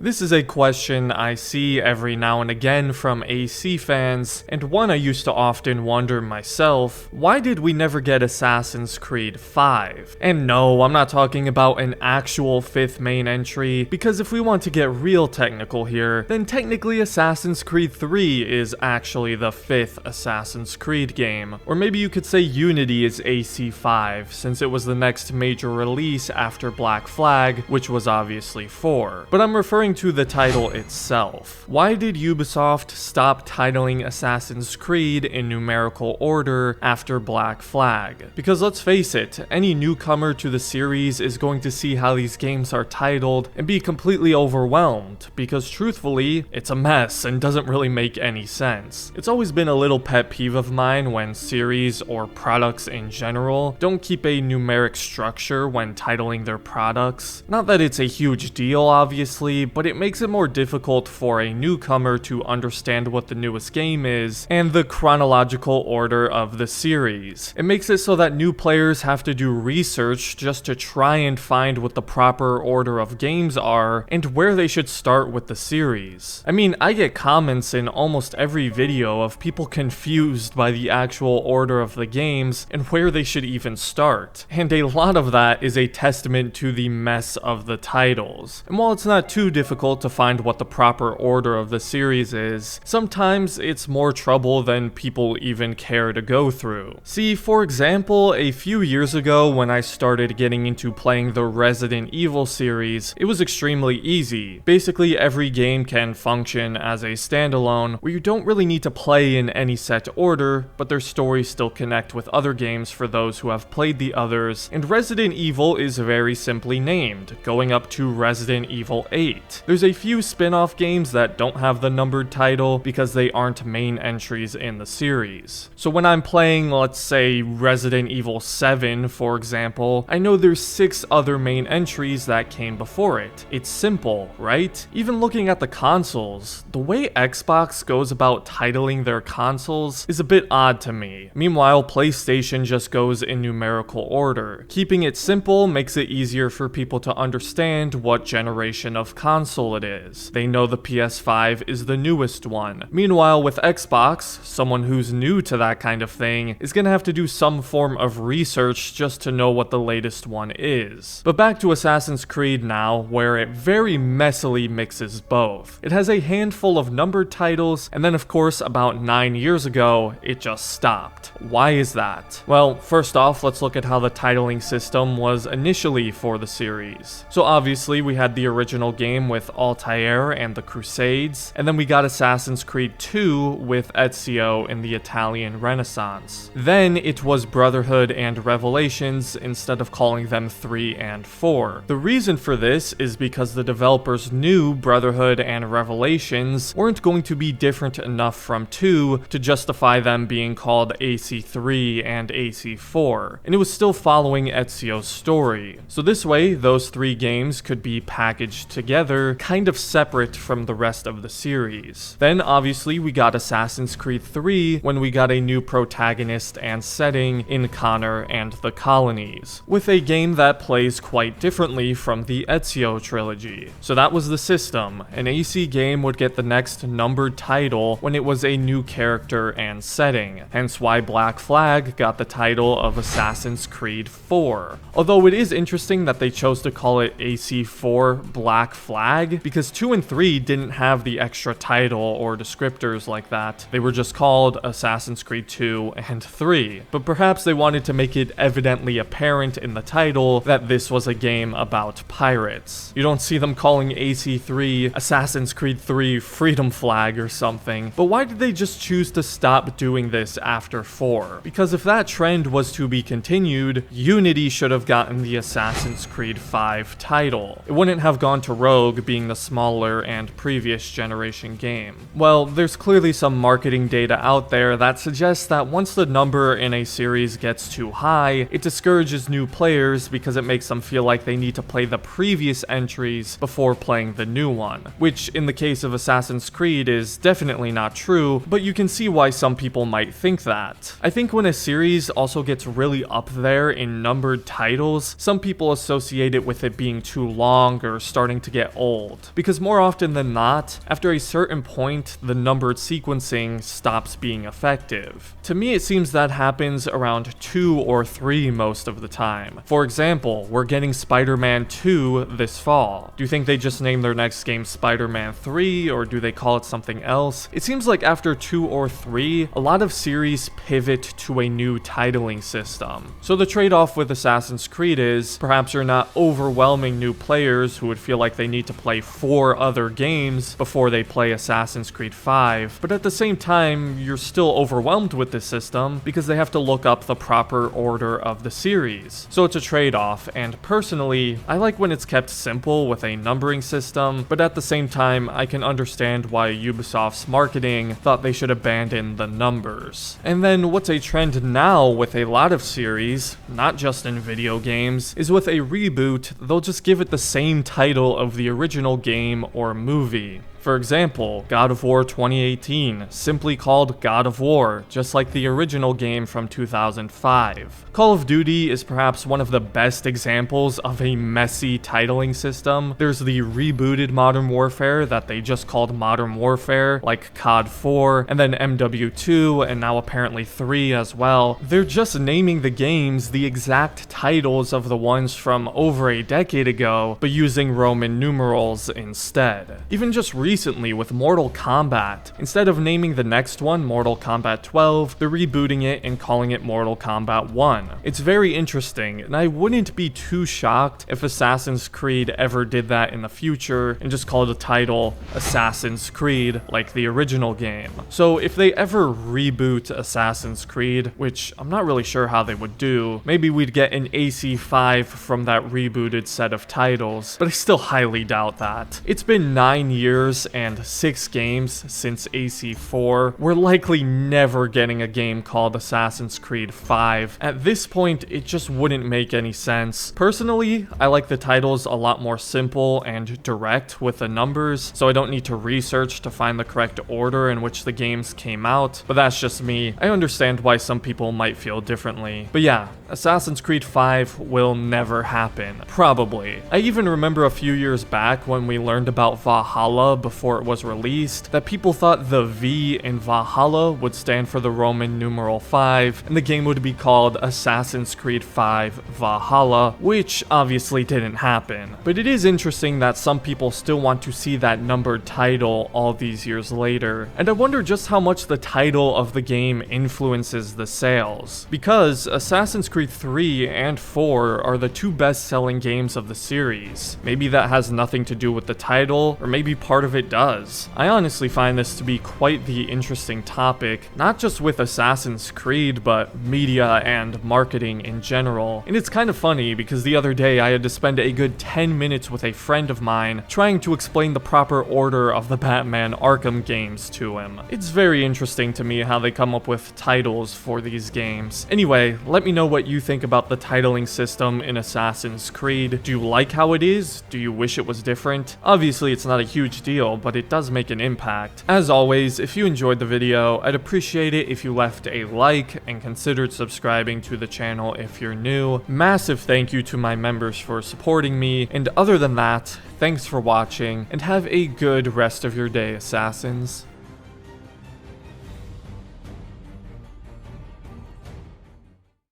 This is a question I see every now and again from AC fans, and one I used to often wonder myself: why did we never get Assassin's Creed 5? And no, I'm not talking about an actual 5th main entry, because if we want to get real technical here, then technically Assassin's Creed 3 is actually the 5th Assassin's Creed game. Or maybe you could say Unity is AC5, since it was the next major release after Black Flag, which was obviously 4. But I'm referring to the title itself. Why did Ubisoft stop titling Assassin's Creed in numerical order after Black Flag? Because let's face it, any newcomer to the series is going to see how these games are titled and be completely overwhelmed, because truthfully, it's a mess and doesn't really make any sense. It's always been a little pet peeve of mine when series or products in general don't keep a numeric structure when titling their products. Not that it's a huge deal, obviously, but it makes it more difficult for a newcomer to understand what the newest game is and the chronological order of the series. It makes it so that new players have to do research just to try and find what the proper order of games are and where they should start with the series. I mean, I get comments in almost every video of people confused by the actual order of the games and where they should even start. And a lot of that is a testament to the mess of the titles. And while it's not too difficult to find what the proper order of the series is, sometimes it's more trouble than people even care to go through. See, for example, a few years ago when I started getting into playing the Resident Evil series, it was extremely easy. Basically, every game can function as a standalone, where you don't really need to play in any set order, but their stories still connect with other games for those who have played the others, and Resident Evil is very simply named, going up to Resident Evil 8. There's a few spin-off games that don't have the numbered title because they aren't main entries in the series. So when I'm playing, let's say, Resident Evil 7, for example, I know there's 6 other main entries that came before it. It's simple, right? Even looking at the consoles, the way Xbox goes about titling their consoles is a bit odd to me. Meanwhile, PlayStation just goes in numerical order. Keeping it simple makes it easier for people to understand what generation of console it is. They know the PS5 is the newest one. Meanwhile, with Xbox, someone who's new to that kind of thing is gonna have to do some form of research just to know what the latest one is. But back to Assassin's Creed now, where it very messily mixes both. It has a handful of numbered titles, and then of course, about 9 years ago, it just stopped. Why is that? Well, first off, let's look at how the titling system was initially for the series. So obviously, we had the original game with Altair and the Crusades, and then we got Assassin's Creed 2 with Ezio in the Italian Renaissance. Then it was Brotherhood and Revelations instead of calling them 3 and 4. The reason for this is because the developers knew Brotherhood and Revelations weren't going to be different enough from 2 to justify them being called AC3 and AC4, and it was still following Ezio's story. So this way, those 3 games could be packaged together, kind of separate from the rest of the series. Then obviously we got Assassin's Creed 3 when we got a new protagonist and setting in Connor and the Colonies, with a game that plays quite differently from the Ezio trilogy. So that was the system. An AC game would get the next numbered title when it was a new character and setting, hence why Black Flag got the title of Assassin's Creed 4. Although it is interesting that they chose to call it AC4 Black Flag, because 2 and 3 didn't have the extra title or descriptors like that. They were just called Assassin's Creed 2 and 3. But perhaps they wanted to make it evidently apparent in the title that this was a game about pirates. You don't see them calling AC3 Assassin's Creed 3 Freedom Flag or something. But why did they just choose to stop doing this after 4? Because if that trend was to be continued, Unity should have gotten the Assassin's Creed 5 title. It wouldn't have gone to Rogue, being the smaller and previous generation game. Well, there's clearly some marketing data out there that suggests that once the number in a series gets too high, it discourages new players because it makes them feel like they need to play the previous entries before playing the new one, which in the case of Assassin's Creed is definitely not true, but you can see why some people might think that. I think when a series also gets really up there in numbered titles, some people associate it with it being too long or starting to get old old. Because more often than not, after a certain point, the numbered sequencing stops being effective. To me, it seems that happens around 2 or 3 most of the time. For example, we're getting Spider-Man 2 this fall. Do you think they just name their next game Spider-Man 3, or do they call it something else? It seems like after 2 or 3, a lot of series pivot to a new titling system. So the trade-off with Assassin's Creed is, perhaps you're not overwhelming new players who would feel like they need to play 4 other games before they play Assassin's Creed 5, but at the same time, you're still overwhelmed with this system because they have to look up the proper order of the series. So it's a trade-off, and personally, I like when it's kept simple with a numbering system, but at the same time, I can understand why Ubisoft's marketing thought they should abandon the numbers. And then what's a trend now with a lot of series, not just in video games, is with a reboot, they'll just give it the same title of the original game or movie. For example, God of War 2018, simply called God of War, just like the original game from 2005. Call of Duty is perhaps one of the best examples of a messy titling system. There's the rebooted Modern Warfare that they just called Modern Warfare, like COD 4, and then MW2, and now apparently 3 as well. They're just naming the games the exact titles of the ones from over a decade ago, but using Roman numerals instead. Even just recently with Mortal Kombat, instead of naming the next one Mortal Kombat 12, they're rebooting it and calling it Mortal Kombat 1. It's very interesting, and I wouldn't be too shocked if Assassin's Creed ever did that in the future and just called the title Assassin's Creed like the original game. So if they ever reboot Assassin's Creed, which I'm not really sure how they would do, maybe we'd get an AC5 from that rebooted set of titles, but I still highly doubt that. It's been 9 years and 6 games since AC4. We're likely never getting a game called Assassin's Creed 5. At this point, it just wouldn't make any sense. Personally, I like the titles a lot more simple and direct with the numbers, so I don't need to research to find the correct order in which the games came out, but that's just me. I understand why some people might feel differently. But yeah, Assassin's Creed 5 will never happen. Probably. I even remember a few years back when we learned about Valhalla before it was released, that people thought the V in Valhalla would stand for the Roman numeral 5, and the game would be called Assassin's Creed 5 Valhalla, which obviously didn't happen. But it is interesting that some people still want to see that numbered title all these years later, and I wonder just how much the title of the game influences the sales. Because Assassin's Creed 3 and 4 are the 2 best-selling games of the series. Maybe that has nothing to do with the title, or maybe part of it does. I honestly find this to be quite the interesting topic, not just with Assassin's Creed, but media and marketing in general. And it's kind of funny because the other day I had to spend a good 10 minutes with a friend of mine trying to explain the proper order of the Batman Arkham games to him. It's very interesting to me how they come up with titles for these games. Anyway, let me know what you think about the titling system in Assassin's Creed. Do you like how it is? Do you wish it was different? Obviously, it's not a huge deal, but it does make an impact. As always, if you enjoyed the video, I'd appreciate it if you left a like and considered subscribing to the channel if you're new. Massive thank you to my members for supporting me, and other than that, thanks for watching, and have a good rest of your day, Assassins.